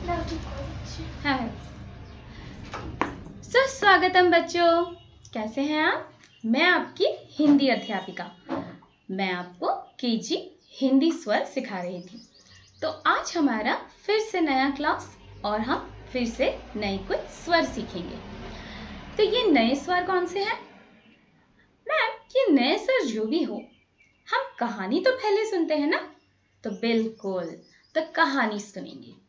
हाँ। सुस्वागतम बच्चों, कैसे हैं आप? मैं आपकी हिंदी अध्यापिका। मैं आपको केजी हिंदी स्वर सिखा रही थी। तो आज हमारा फिर से नया क्लास और हम फिर से नए कुछ स्वर सीखेंगे। तो ये नए स्वर कौन से हैं? मैम, ये नए स्वर जो भी हो, हम कहानी तो पहले सुनते हैं ना? तो बिल्कुल, तो कहानी सुनेंगे।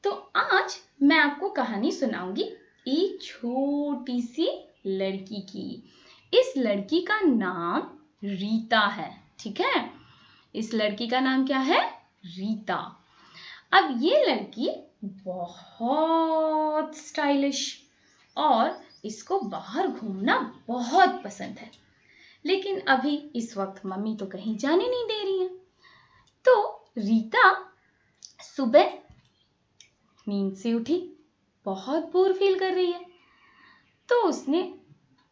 तो आज मैं आपको कहानी सुनाऊंगी एक छोटी सी लड़की की। इस लड़की का नाम रीता है, ठीक है? इस लड़की का नाम क्या है? रीता। अब ये लड़की बहुत स्टाइलिश और इसको बाहर घूमना बहुत पसंद है। लेकिन अभी इस वक्त मम्मी तो कहीं जाने नहीं दे रही है। तो रीता सुबह नींद से उठी, बहुत बोर फील कर रही है। तो उसने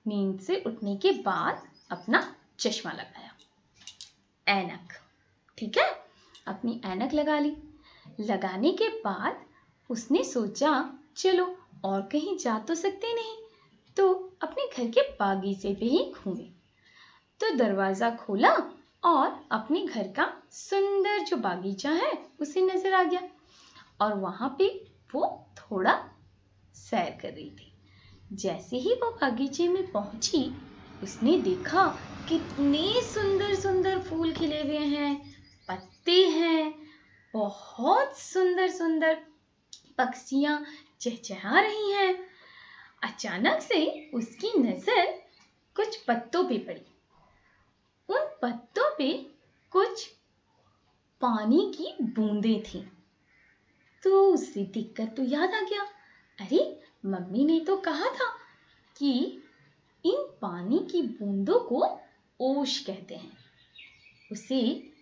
नींद से उठने के बाद अपना चश्मा लगाया, ऐनक, ठीक है? अपनी ऐनक लगा ली। लगाने के बाद उसने सोचा चलो और कहीं जा तो सकते नहीं, तो अपने घर के बागीचे पे ही घूमे। तो दरवाजा खोला और अपने घर का सुंदर जो बागीचा है उसे नजर आ गया और वहां पे वो थोड़ा सैर कर रही थी। जैसे ही वो बागीचे में पहुंची, उसने देखा कितने सुंदर सुंदर फूल खिले हुए हैं, पत्ते हैं, बहुत सुंदर सुंदर पक्षियां चहचहा रही हैं। अचानक से उसकी नजर कुछ पत्तों पे पड़ी। उन पत्तों पे कुछ पानी की बूंदें थीं। तो उसे देखकर तो याद आ गया, अरे मम्मी ने तो कहा था कि इन पानी की बूंदों को ओश कहते हैं। उसे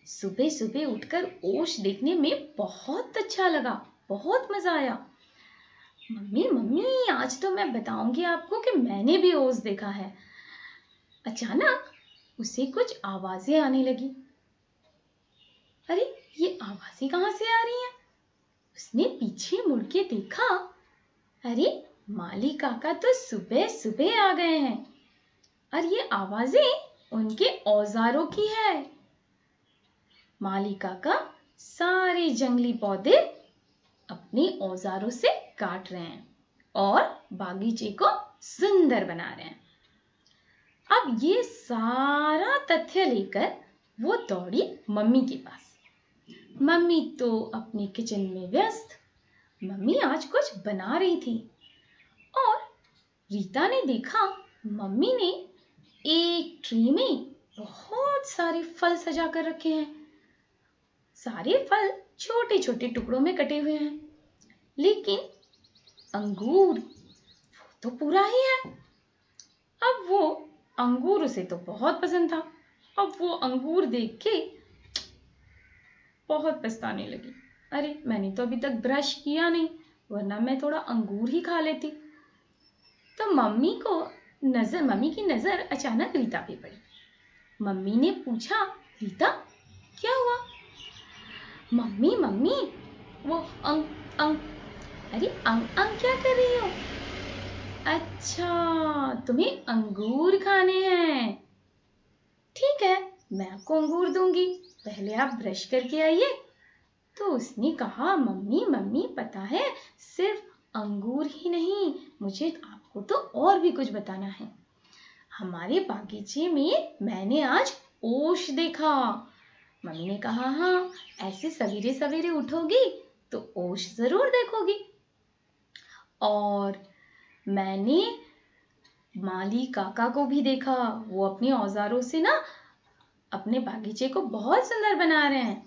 सुबह सुबह उठकर ओश देखने में बहुत अच्छा लगा, बहुत मजा आया। मम्मी मम्मी, आज तो मैं बताऊंगी आपको कि मैंने भी ओश देखा है। अचानक उसे कुछ आवाजें आने लगी। अरे ये आवाजें कहाँ से आ रही हैं? उसने पीछे मुड़ के देखा, अरे माली काका तो सुबह सुबह आ गए हैं और ये आवाजें उनके औजारों की है। माली काका सारे जंगली पौधे अपने औजारों से काट रहे हैं और बागीचे को सुंदर बना रहे हैं। अब ये सारा तथ्य लेकर वो दौड़ी मम्मी के पास। मम्मी तो अपने किचन में व्यस्त। मम्मी आज कुछ बना रही थी और रीता ने देखा मम्मी ने एक ट्री में बहुत सारे फल सजा कर रखे हैं। सारे फल छोटे छोटे टुकड़ों में कटे हुए हैं, लेकिन अंगूर वो तो पूरा ही है। अब वो अंगूर उसे तो बहुत पसंद था। अब वो अंगूर देख के बहुत पछताने लगी। अरे मैंने तो अभी तक ब्रश किया नहीं, वरना मैं थोड़ा अंगूर ही खा लेती। तो मम्मी की नजर अचानक रीता पे पड़ी। मम्मी ने पूछा, रीता क्या हुआ? मम्मी मम्मी, वो अंग अंग अरे अंग अंग क्या कर रही हो? अच्छा, तुम्हें अंगूर खाने हैं। ठीक है, मैं आपको अंगूर दूंगी, पहले आप ब्रश करके आइए। तो उसने कहा, मम्मी मम्मी, पता है सिर्फ अंगूर ही नहीं, मुझे आपको तो और भी कुछ बताना है। हमारे बागीचे में मैंने आज ओश देखा। मम्मी ने कहा, हाँ, ऐसे सवेरे सवेरे उठोगी तो ओश जरूर देखोगी। और मैंने माली काका को भी देखा, वो अपने औजारों से ना अपने बागीचे को बहुत सुंदर बना रहे हैं।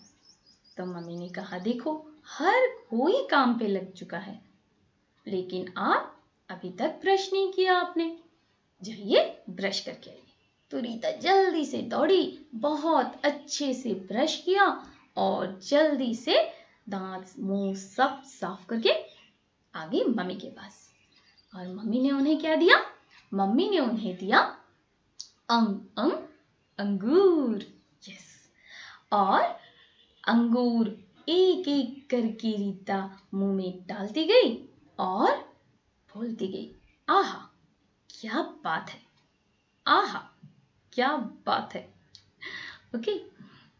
तो मम्मी ने कहा, देखो हर कोई काम पे लग चुका है, लेकिन आप अभी तक ब्रश नहीं किया आपने, जाइए ब्रश करके आइए। तो रीता जल्दी से दौड़ी, बहुत अच्छे से ब्रश किया और जल्दी से दांत मुंह सब साफ करके आ गई मम्मी के पास। और मम्मी ने उन्हें क्या दिया? मम्मी ने उन्हें दिया अंगूर। यस, और अंगूर एक एक करके रीता मुंह में डालती गई और बोलती गई, आहा क्या बात है, आहा क्या बात है। ओके,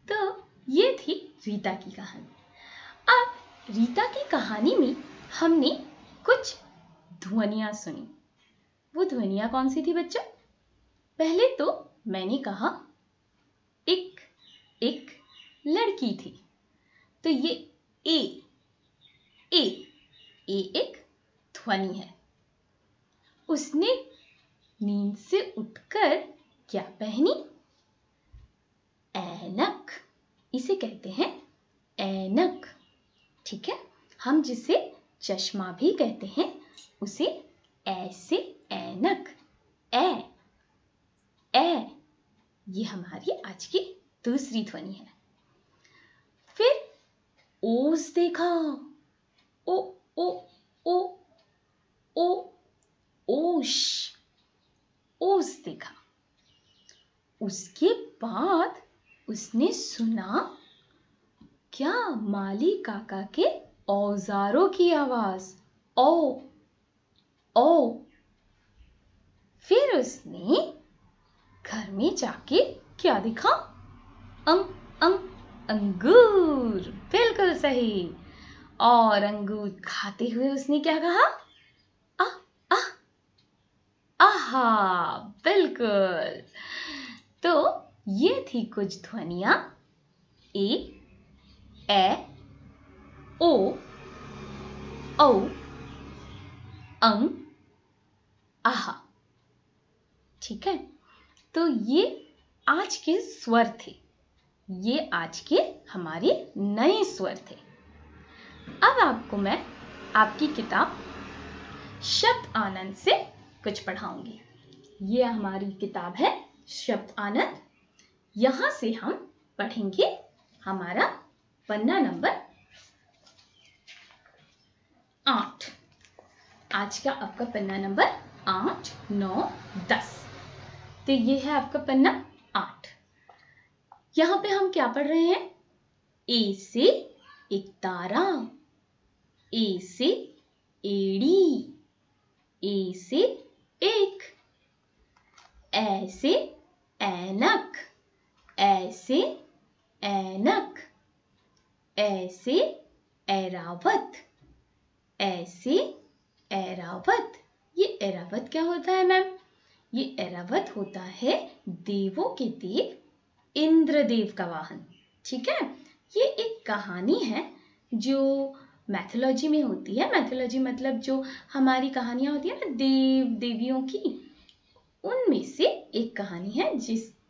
तो ये थी रीता की कहानी। अब रीता की कहानी में हमने कुछ ध्वनियां सुनी। वो ध्वनियां कौन सी थी बच्चों? पहले तो मैंने कहा एक एक लड़की थी, तो ये ए ए ए एक ध्वनि है। उसने नींद से उठकर क्या पहनी? ऐनक। इसे कहते हैं ऐनक। ठीक है, हम जिसे चश्मा भी कहते हैं उसे ऐसे ऐनक, ए ये हमारी आज की दूसरी ध्वनि है। फिर ओस देखा, ओ ओ ओ ओ ओश, ओस देखा। उसके बाद उसने सुना क्या? माली काका के औजारों की आवाज, ओ ओ। फिर उसने घर में जाके क्या देखा? अंगूर। बिल्कुल सही। और अंगूर खाते हुए उसने क्या कहा? आहा। बिल्कुल। तो ये थी कुछ ध्वनियां, ए ओ औ आहा। ठीक है, तो ये आज के स्वर थे, ये आज के हमारे नए स्वर थे। अब आपको मैं आपकी किताब शब्द आनंद से कुछ पढ़ाऊंगी। ये हमारी किताब है शब्द आनंद। यहां से हम पढ़ेंगे हमारा पन्ना नंबर 8। आज का आपका पन्ना नंबर 8, 9, 10। तो ये है आपका पन्ना 8। यहां पे हम क्या पढ़ रहे हैं? ए से एक तारा, ए से एड़ी, ए से एक, ऐसे ऐनक, ऐसे ऐनक, ऐसे ऐरावत, ऐसे ऐरावत। ये ऐरावत क्या होता है मैम? ये ऐरावत होता है देवों के देव इंद्रदेव का वाहन। ठीक है, ये एक कहानी है जो मैथोलॉजी में होती है। मैथोलॉजी मतलब जो हमारी कहानियां होती है ना देव देवियों की, उनमें से एक कहानी है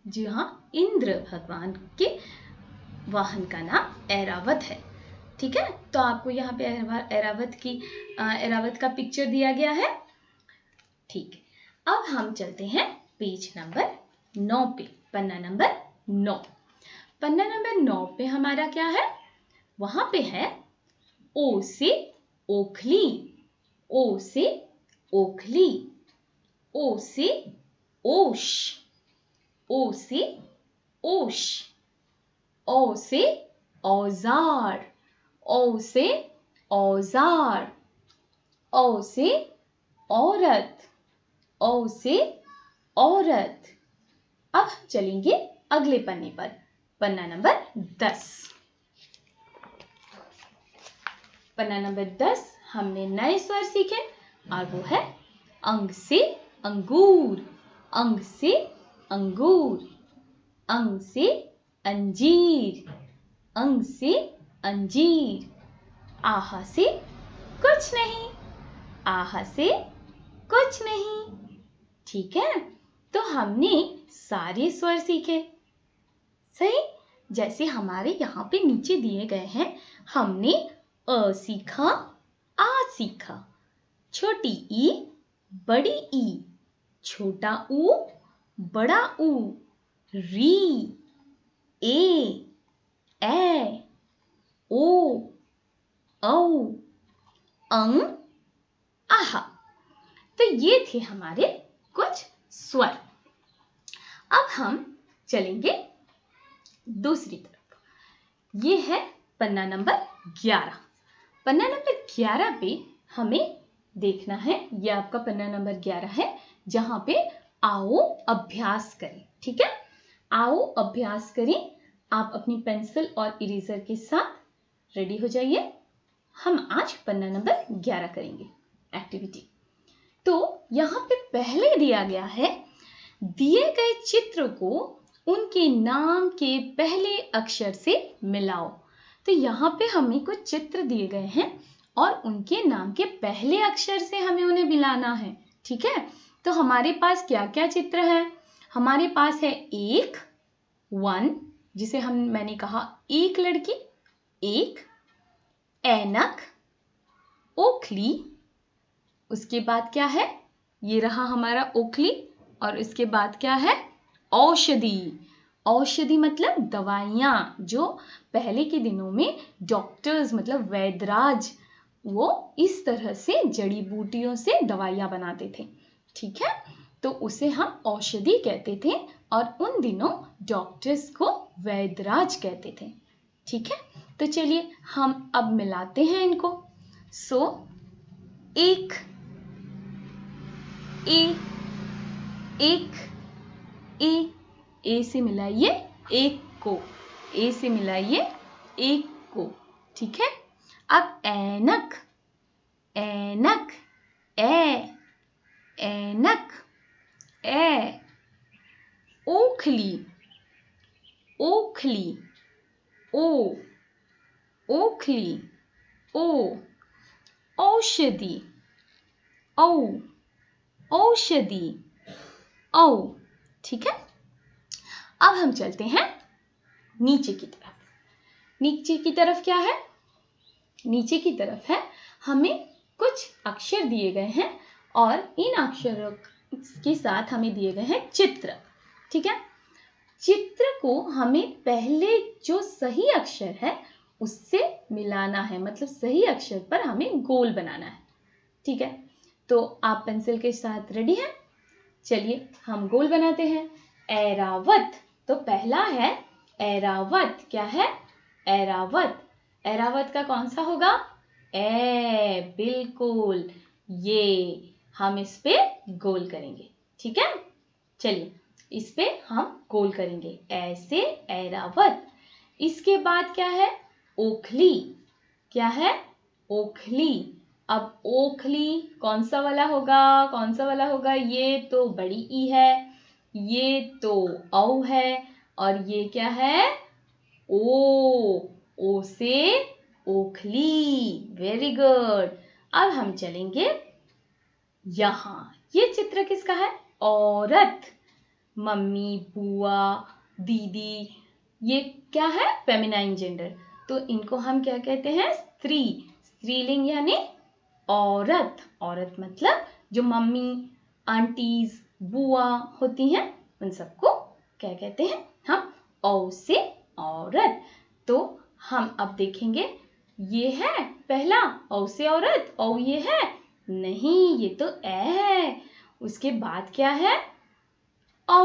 जहाँ इंद्र भगवान के वाहन का नाम ऐरावत है। ठीक है, तो आपको यहाँ पे ऐरावत का पिक्चर दिया गया है। ठीक है, अब हम चलते हैं पेज नंबर 9 पे, पन्ना नंबर 9। पन्ना नंबर 9 पे हमारा क्या है? वहां पे है ओ से ओखली, ओ से ओखली, ओ से ओश, ओ से ओश, ओ से औजार, ओ से औजार, औ से औरत, औ से औरत। अब हम चलेंगे अगले पन्ने पर, पन्ना नंबर 10। पन्ना नंबर 10 हमने नए स्वर सीखे और वो है अंग से अंगूर, अंग से अंगूर, अंग से अंजीर, अंग से अंजीर, आहा से कुछ नहीं, आहा से कुछ नहीं। ठीक है, तो हमने सारे स्वर सीखे। सही, जैसे हमारे यहाँ पे नीचे दिए गए हैं। हमने अ सीखा, आ सीखा, छोटी ई, बड़ी ई, छोटा ऊ, बड़ा ऊ, री, ए, ओ, औ, अंग, आहा। तो ये थे हमारे कुछ स्वर। अब हम चलेंगे दूसरी तरफ। ये है पन्ना नंबर 11। पन्ना नंबर 11 पे हमें देखना है, ये आपका पन्ना नंबर 11 है, जहां पे आओ अभ्यास करें। ठीक है, आओ अभ्यास करें। आप अपनी पेंसिल और इरेजर के साथ रेडी हो जाइए। हम आज पन्ना नंबर 11 करेंगे एक्टिविटी। तो यहाँ पे पहले दिया गया है, दिए गए चित्र को उनके नाम के पहले अक्षर से मिलाओ। तो यहाँ पे हमें कुछ चित्र दिए गए हैं और उनके नाम के पहले अक्षर से हमें उन्हें मिलाना है। ठीक है, तो हमारे पास क्या क्या चित्र है? हमारे पास है एक, वन, जिसे मैंने कहा एक लड़की, एक, ऐनक, ओखली, उसके बाद क्या है? ये रहा हमारा ओखली, और इसके बाद क्या है? औषधि। औषधि मतलब दवाइयाँ, जो पहले के दिनों में डॉक्टर्स मतलब वैद्यराज वो इस तरह से जड़ी बूटियों से दवाइयाँ बनाते थे। ठीक है, तो उसे हम औषधि कहते थे और उन दिनों डॉक्टर्स को वैद्यराज कहते थे। ठीक है, तो चलिए हम अब मिलाते हैं इनको। सो एक, ए से मिलाइए एक को, ए से मिलाइए एक को। ठीक है, अब ऐनक, ऐनक, ऐनक, ओखली, ओखली, ओखली, औषधि, औषधि, ठीक है, अब हम चलते हैं नीचे की तरफ। नीचे की तरफ क्या है? नीचे की तरफ है, हमें कुछ अक्षर दिए गए हैं और इन अक्षरों के साथ हमें दिए गए हैं चित्र। ठीक है, चित्र को हमें पहले जो सही अक्षर है उससे मिलाना है, मतलब सही अक्षर पर हमें गोल बनाना है। ठीक है, तो आप पेंसिल के साथ रेडी हैं? चलिए हम गोल बनाते हैं। ऐरावत, तो पहला है ऐरावत। क्या है? ऐरावत। ऐरावत का कौन सा होगा? बिल्कुल, ये हम इस पे गोल करेंगे। ठीक है, चलिए इस पे हम गोल करेंगे ऐसे, ऐरावत। इसके बाद क्या है? ओखली। क्या है? ओखली। अब ओखली कौन सा वाला होगा? कौन सा वाला होगा? ये तो बड़ी ई है, ये तो औ है, और ये क्या है? ओ से ओखली। Very good. अब हम चलेंगे यहां। ये चित्र किसका है? औरत। मम्मी, बुआ, दीदी, ये क्या है? Feminine gender. तो इनको हम क्या कहते हैं? स्त्री। स्त्रीलिंग यानी औरत। औरत मतलब जो मम्मी, आंटीज, बुआ होती हैं, उन सबको क्या कहते हैं? हम औ से औरत। तो हम अब देखेंगे, ये है पहला औ से औरत, औ ये है? नहीं, ये तो ए है। उसके बाद क्या है? औ।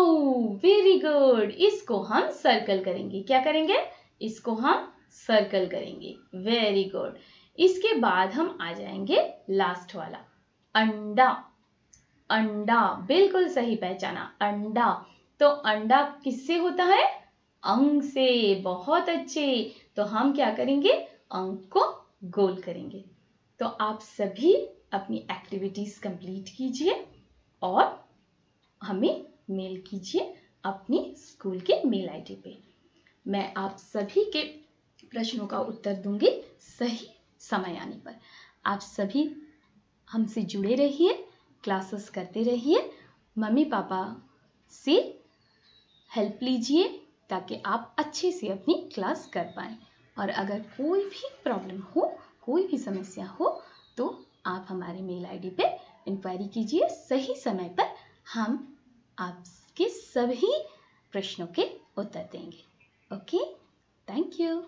Very good. इसको हम सर्कल करेंगे। क्या करेंगे? इसको हम सर्कल करेंगे। Very good. इसके बाद हम आ जाएंगे लास्ट वाला, अंडा। अंडा, बिल्कुल सही पहचाना, अंडा। तो अंडा किससे होता है? अंग से। बहुत अच्छे। तो हम क्या करेंगे? अंग को गोल करेंगे। तो आप सभी अपनी एक्टिविटीज कंप्लीट कीजिए और हमें मेल कीजिए अपनी स्कूल के मेल आईडी पे। मैं आप सभी के प्रश्नों का उत्तर दूंगी सही समय आने पर। आप सभी हमसे जुड़े रहिए, क्लासेस करते रहिए, मम्मी पापा से हेल्प लीजिए ताकि आप अच्छे से अपनी क्लास कर पाएं। और अगर कोई भी प्रॉब्लम हो, कोई भी समस्या हो, तो आप हमारे मेल आईडी पे इंक्वायरी कीजिए। सही समय पर हम आपके सभी प्रश्नों के उत्तर देंगे। Okay, thank you.